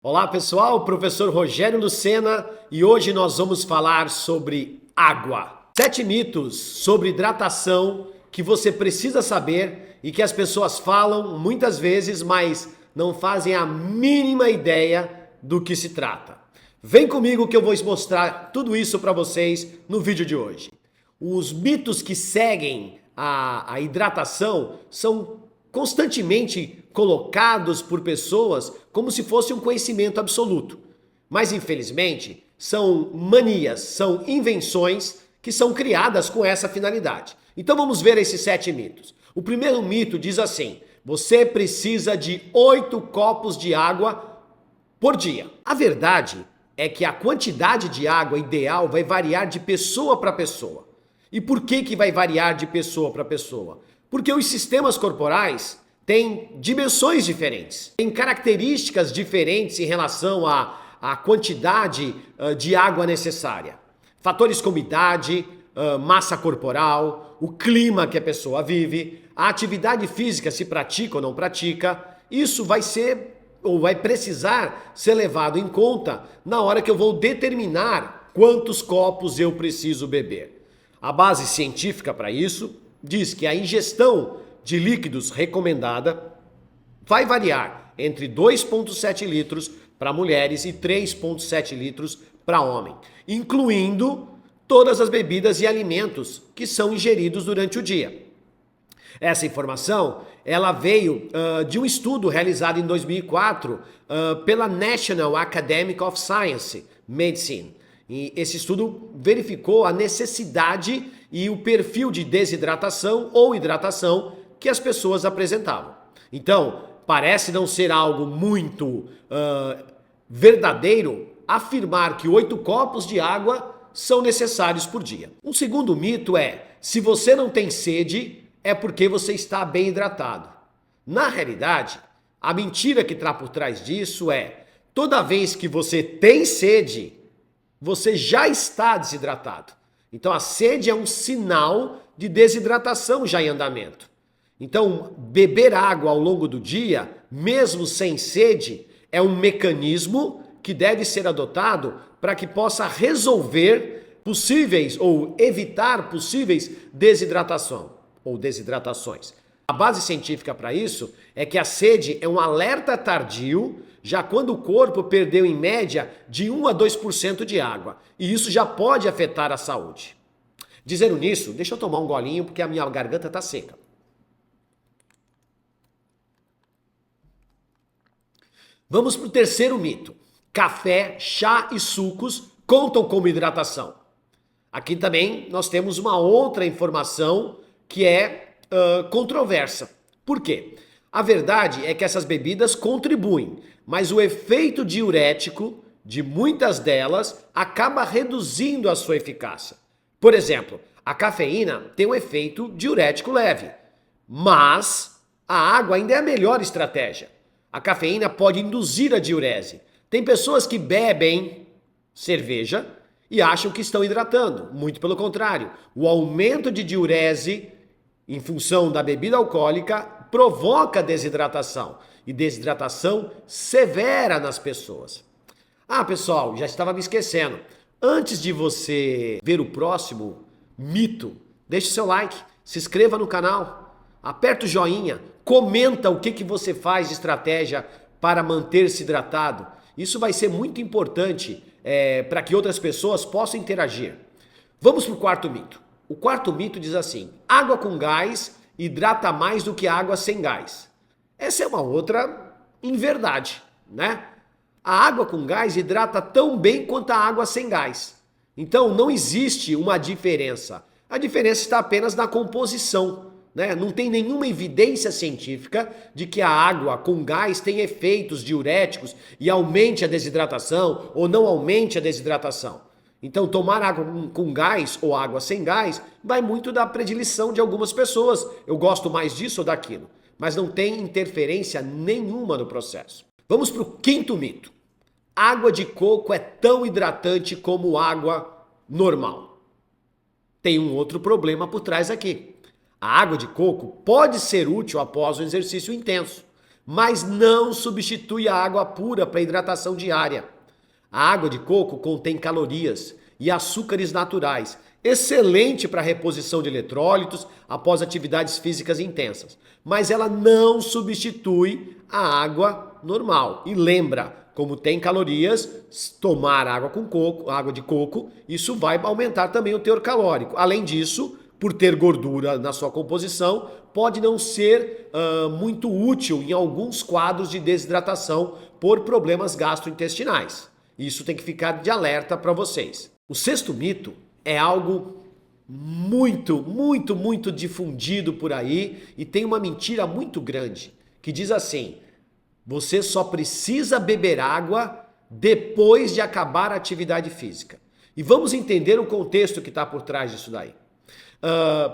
Olá pessoal, professor Rogério Lucena e hoje nós vamos falar sobre água. 7 mitos sobre hidratação que você precisa saber e que as pessoas falam muitas vezes, mas não fazem a mínima ideia do que se trata. Vem comigo que eu vou mostrar tudo isso para vocês no vídeo de hoje. Os mitos que seguem a hidratação são constantemente colocados por pessoas como se fosse um conhecimento absoluto. Mas infelizmente são manias, são invenções que são criadas com essa finalidade. Então vamos ver esses 7 mitos. O primeiro mito diz assim: você precisa de 8 copos de água por dia. A verdade é que a quantidade de água ideal vai variar de pessoa para pessoa. E por que vai variar de pessoa para pessoa? Porque os sistemas corporais têm dimensões diferentes, têm características diferentes em relação à quantidade de água necessária. Fatores como idade, massa corporal, o clima que a pessoa vive, a atividade física se pratica ou não pratica, isso vai ser ou vai precisar ser levado em conta na hora que eu vou determinar quantos copos eu preciso beber. A base científica para isso diz que a ingestão de líquidos recomendada vai variar entre 2,7 litros para mulheres e 3,7 litros para homem, incluindo todas as bebidas e alimentos que são ingeridos durante o dia. Essa informação ela veio de um estudo realizado em 2004 pela National Academy of Science Medicine. E esse estudo verificou a necessidade e o perfil de desidratação ou hidratação que as pessoas apresentavam. Então, parece não ser algo muito verdadeiro afirmar que 8 copos de água são necessários por dia. Um segundo mito é: se você não tem sede, é porque você está bem hidratado. Na realidade, a mentira que está por trás disso é: toda vez que você tem sede, você já está desidratado. Então a sede é um sinal de desidratação já em andamento. Então beber água ao longo do dia, mesmo sem sede, é um mecanismo que deve ser adotado para que possa resolver possíveis ou evitar possíveis desidratação ou desidratações. A base científica para isso é que a sede é um alerta tardio já quando o corpo perdeu em média de 1 a 2% de água, e isso já pode afetar a saúde. Dizendo nisso, deixa eu tomar um golinho porque a minha garganta está seca. Vamos para o terceiro mito. Café, chá e sucos contam como hidratação. Aqui também nós temos uma outra informação que é controversa. Por quê? A verdade é que essas bebidas contribuem, mas o efeito diurético de muitas delas acaba reduzindo a sua eficácia. Por exemplo, a cafeína tem um efeito diurético leve, mas a água ainda é a melhor estratégia. A cafeína pode induzir a diurese. Tem pessoas que bebem cerveja e acham que estão hidratando. Muito pelo contrário, o aumento de diurese em função da bebida alcoólica provoca desidratação e desidratação severa nas pessoas. Ah, pessoal, já estava me esquecendo. Antes de você ver o próximo mito, deixe seu like, se inscreva no canal, aperta o joinha, comenta o que você faz de estratégia para manter-se hidratado. Isso vai ser muito importante para que outras pessoas possam interagir. Vamos para o quarto mito. O quarto mito diz assim: água com gás hidrata mais do que água sem gás. Essa é uma outra inverdade, né? A água com gás hidrata tão bem quanto a água sem gás. Então não existe uma diferença. A diferença está apenas na composição, né? Não tem nenhuma evidência científica de que a água com gás tem efeitos diuréticos e aumente a desidratação ou não aumente a desidratação. Então tomar água com gás ou água sem gás vai muito da predileção de algumas pessoas. Eu gosto mais disso ou daquilo, mas não tem interferência nenhuma no processo. Vamos para o quinto mito. Água de coco é tão hidratante como água normal. Tem um outro problema por trás aqui. A água de coco pode ser útil após um exercício intenso, mas não substitui a água pura para hidratação diária. A água de coco contém calorias e açúcares naturais, excelente para reposição de eletrólitos após atividades físicas intensas, mas ela não substitui a água normal. E lembra, como tem calorias, tomar água com coco, água de coco, isso vai aumentar também o teor calórico. Além disso, por ter gordura na sua composição, pode não ser muito útil em alguns quadros de desidratação por problemas gastrointestinais. Isso tem que ficar de alerta para vocês. O sexto mito é algo muito difundido por aí e tem uma mentira muito grande que diz assim: você só precisa beber água depois de acabar a atividade física. E vamos entender o contexto que está por trás disso daí.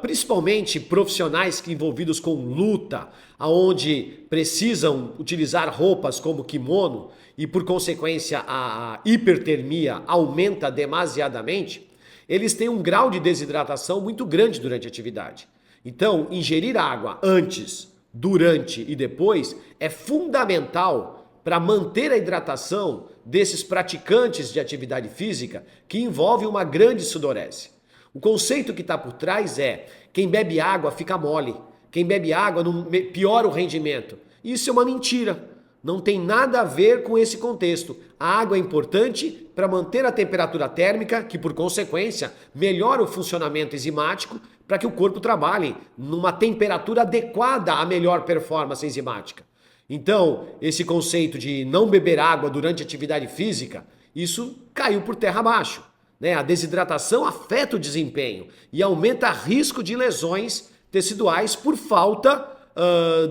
Principalmente profissionais envolvidos com luta, onde precisam utilizar roupas como kimono e por consequência a hipertermia aumenta demasiadamente, eles têm um grau de desidratação muito grande durante a atividade. Então, ingerir água antes, durante e depois é fundamental para manter a hidratação desses praticantes de atividade física que envolve uma grande sudorese. O conceito que está por trás é: quem bebe água fica mole, quem bebe água não piora o rendimento. Isso é uma mentira, não tem nada a ver com esse contexto. A água é importante para manter a temperatura térmica, que por consequência melhora o funcionamento enzimático para que o corpo trabalhe numa temperatura adequada à melhor performance enzimática. Então, esse conceito de não beber água durante a atividade física, isso caiu por terra abaixo. A desidratação afeta o desempenho e aumenta o risco de lesões teciduais por falta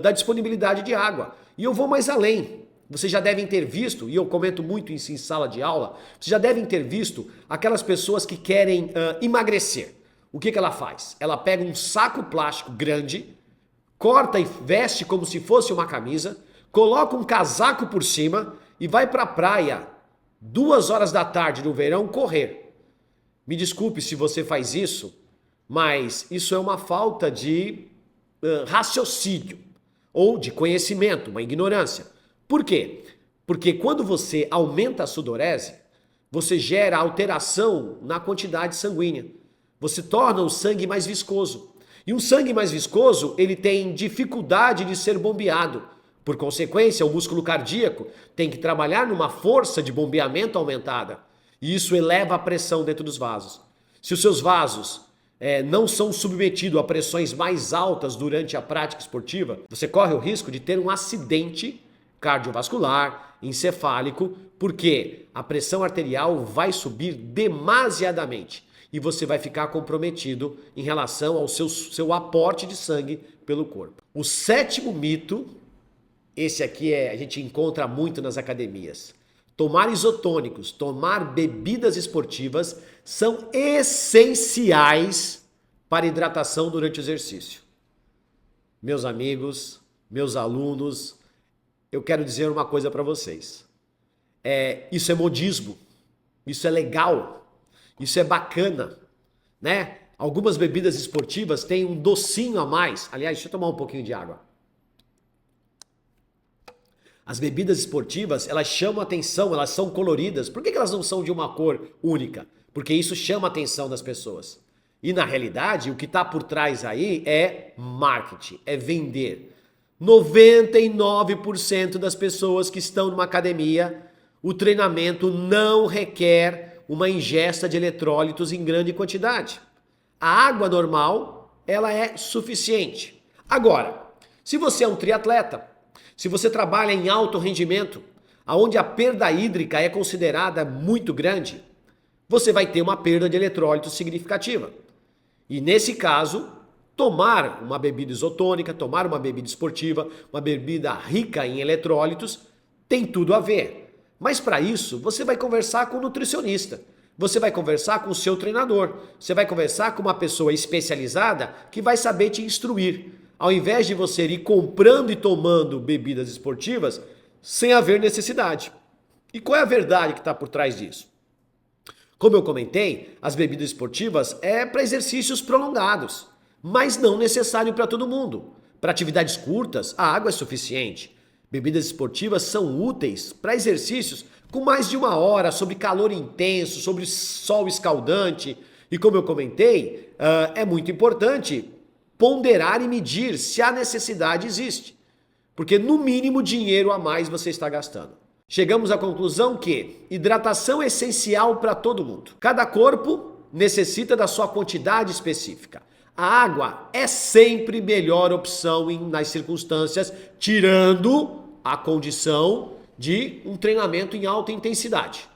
da disponibilidade de água. E eu vou mais além. Vocês já devem ter visto, e eu comento muito isso em sala de aula, vocês já devem ter visto aquelas pessoas que querem emagrecer. O que ela faz? Ela pega um saco plástico grande, corta e veste como se fosse uma camisa, coloca um casaco por cima e vai para a praia 2 horas da tarde no verão correr. Me desculpe se você faz isso, mas isso é uma falta de raciocínio ou de conhecimento, uma ignorância. Por quê? Porque quando você aumenta a sudorese, você gera alteração na quantidade sanguínea. Você torna o sangue mais viscoso. E um sangue mais viscoso, ele tem dificuldade de ser bombeado. Por consequência, o músculo cardíaco tem que trabalhar numa força de bombeamento aumentada. E isso eleva a pressão dentro dos vasos. Se os seus vasos não são submetidos a pressões mais altas durante a prática esportiva, você corre o risco de ter um acidente cardiovascular, encefálico, porque a pressão arterial vai subir demasiadamente e você vai ficar comprometido em relação ao seu aporte de sangue pelo corpo. O sétimo mito, esse aqui a gente encontra muito nas academias. Tomar isotônicos, tomar bebidas esportivas são essenciais para hidratação durante o exercício. Meus amigos, meus alunos, eu quero dizer uma coisa para vocês. Isso é modismo, isso é legal, isso é bacana, né? Algumas bebidas esportivas têm um docinho a mais. Aliás, deixa eu tomar um pouquinho de água. As bebidas esportivas, elas chamam atenção, elas são coloridas. Por que elas não são de uma cor única? Porque isso chama a atenção das pessoas. E na realidade, o que está por trás aí é marketing, é vender. 99% das pessoas que estão numa academia, o treinamento não requer uma ingesta de eletrólitos em grande quantidade. A água normal, ela é suficiente. Agora, se você é um triatleta, se você trabalha em alto rendimento, onde a perda hídrica é considerada muito grande, você vai ter uma perda de eletrólitos significativa. E nesse caso, tomar uma bebida isotônica, tomar uma bebida esportiva, uma bebida rica em eletrólitos, tem tudo a ver. Mas para isso, você vai conversar com o nutricionista, você vai conversar com o seu treinador, você vai conversar com uma pessoa especializada que vai saber te instruir. Ao invés de você ir comprando e tomando bebidas esportivas sem haver necessidade. E qual é a verdade que está por trás disso? Como eu comentei, as bebidas esportivas é para exercícios prolongados, mas não necessário para todo mundo. Para atividades curtas, a água é suficiente. Bebidas esportivas são úteis para exercícios com mais de 1 hora, sobre calor intenso, sobre sol escaldante. E como eu comentei, é muito importante ponderar e medir se a necessidade existe. Porque no mínimo dinheiro a mais você está gastando. Chegamos à conclusão que hidratação é essencial para todo mundo. Cada corpo necessita da sua quantidade específica. A água é sempre melhor opção nas circunstâncias, tirando a condição de um treinamento em alta intensidade,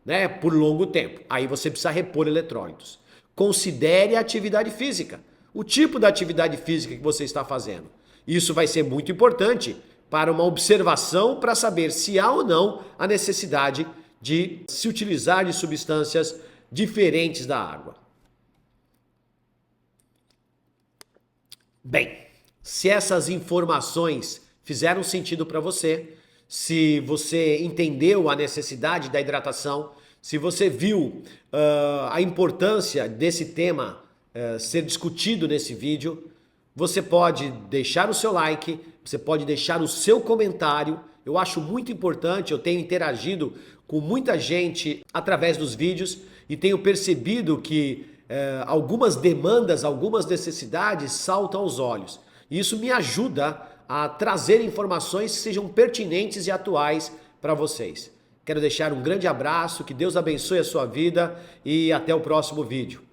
né, por longo tempo. Aí você precisa repor eletrólitos. Considere a atividade física, o tipo da atividade física que você está fazendo. Isso vai ser muito importante para uma observação para saber se há ou não a necessidade de se utilizar de substâncias diferentes da água. Bem, se essas informações fizeram sentido para você, se você entendeu a necessidade da hidratação, se você viu a importância desse tema ser discutido nesse vídeo, você pode deixar o seu like, você pode deixar o seu comentário. Eu acho muito importante, eu tenho interagido com muita gente através dos vídeos e tenho percebido que algumas demandas, algumas necessidades saltam aos olhos. E isso me ajuda a trazer informações que sejam pertinentes e atuais para vocês. Quero deixar um grande abraço, que Deus abençoe a sua vida e até o próximo vídeo.